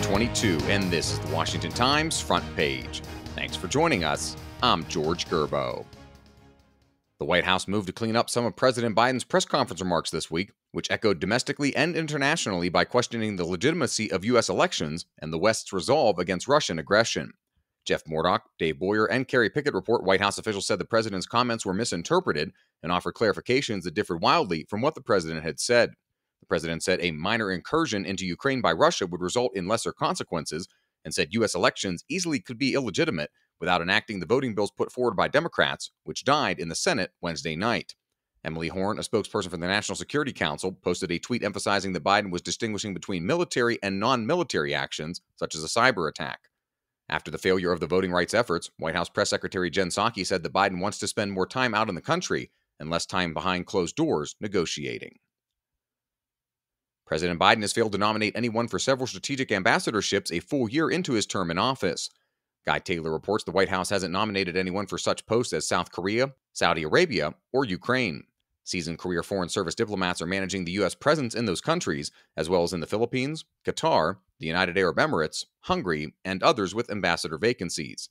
2022, and this is the Washington Times front page. Thanks for joining us. I'm George Gerbo. The White House moved to clean up some of President Biden's press conference remarks this week, which echoed domestically and internationally by questioning the legitimacy of U.S. elections and the West's resolve against Russian aggression. Jeff Murdoch, Dave Boyer, and Kerry Pickett report White House officials said the president's comments were misinterpreted and offered clarifications that differed wildly from what the president had said. The president said a minor incursion into Ukraine by Russia would result in lesser consequences and said U.S. elections easily could be illegitimate without enacting the voting bills put forward by Democrats, which died in the Senate Wednesday night. Emily Horn, a spokesperson for the National Security Council, posted a tweet emphasizing that Biden was distinguishing between military and non-military actions, such as a cyber attack. After the failure of the voting rights efforts, White House Press Secretary Jen Psaki said that Biden wants to spend more time out in the country and less time behind closed doors negotiating. President Biden has failed to nominate anyone for several strategic ambassadorships a full year into his term in office. Guy Taylor reports the White House hasn't nominated anyone for such posts as South Korea, Saudi Arabia, or Ukraine. Seasoned career Foreign Service diplomats are managing the U.S. presence in those countries, as well as in the Philippines, Qatar, the United Arab Emirates, Hungary, and others with ambassador vacancies.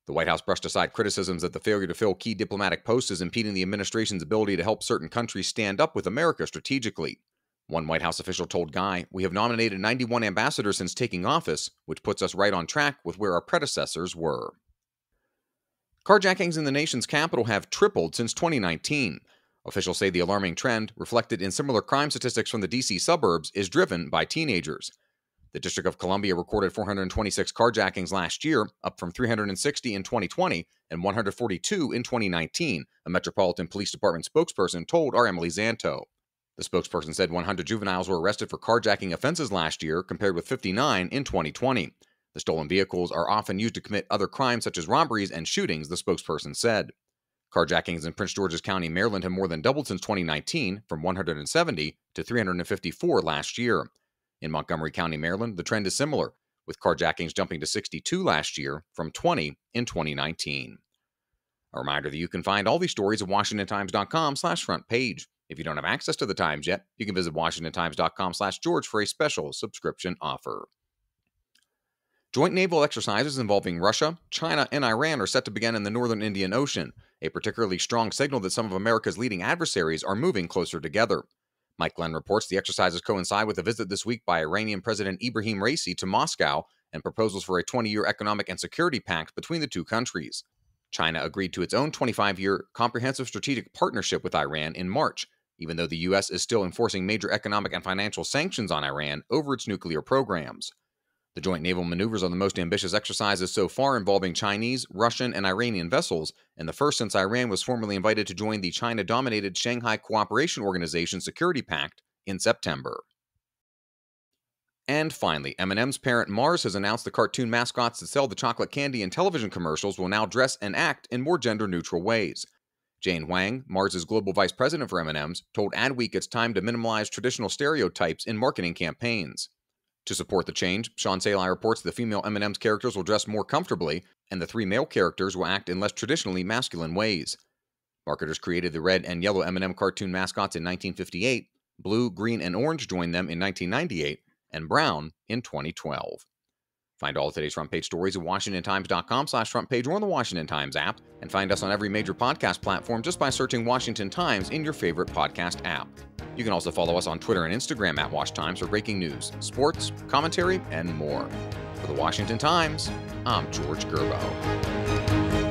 The White House brushed aside criticisms that the failure to fill key diplomatic posts is impeding the administration's ability to help certain countries stand up with America strategically. One White House official told Guy, "We have nominated 91 ambassadors since taking office, which puts us right on track with where our predecessors were." Carjackings in the nation's capital have tripled since 2019. Officials say the alarming trend, reflected in similar crime statistics from the D.C. suburbs, is driven by teenagers. The District of Columbia recorded 426 carjackings last year, up from 360 in 2020 and 142 in 2019, a Metropolitan Police Department spokesperson told our Emily Zanto. The spokesperson said 100 juveniles were arrested for carjacking offenses last year, compared with 59 in 2020. The stolen vehicles are often used to commit other crimes such as robberies and shootings, the spokesperson said. Carjackings in Prince George's County, Maryland have more than doubled since 2019, from 170 to 354 last year. In Montgomery County, Maryland, the trend is similar, with carjackings jumping to 62 last year from 20 in 2019. A reminder that you can find all these stories at WashingtonTimes.com/front page. If you don't have access to the Times yet, you can visit WashingtonTimes.com/George for a special subscription offer. Joint naval exercises involving Russia, China, and Iran are set to begin in the northern Indian Ocean, a particularly strong signal that some of America's leading adversaries are moving closer together. Mike Glenn reports the exercises coincide with a visit this week by Iranian President Ibrahim Raisi to Moscow and proposals for a 20-year economic and security pact between the two countries. China agreed to its own 25-year comprehensive strategic partnership with Iran in March, even though the U.S. is still enforcing major economic and financial sanctions on Iran over its nuclear programs. The joint naval maneuvers are the most ambitious exercises so far involving Chinese, Russian, and Iranian vessels, and the first since Iran was formally invited to join the China-dominated Shanghai Cooperation Organization Security Pact in September. And finally, Eminems parent Mars has announced the cartoon mascots that sell the chocolate candy in television commercials will now dress and act in more gender-neutral ways. Jane Huang, Mars' global vice president for Eminems, told Adweek it's time to minimize traditional stereotypes in marketing campaigns. To support the change, Sean Salai reports the female Eminems characters will dress more comfortably, and the three male characters will act in less traditionally masculine ways. Marketers created the red and yellow M&M cartoon mascots in 1958, blue, green, and orange joined them in 1998, and brown in 2012. Find all of today's front page stories at WashingtonTimes.com/front page or on the Washington Times app, and find us on every major podcast platform just by searching Washington Times in your favorite podcast app. You can also follow us on Twitter and Instagram at WashTimes for breaking news, sports, commentary, and more. For the Washington Times, I'm George Gerbo.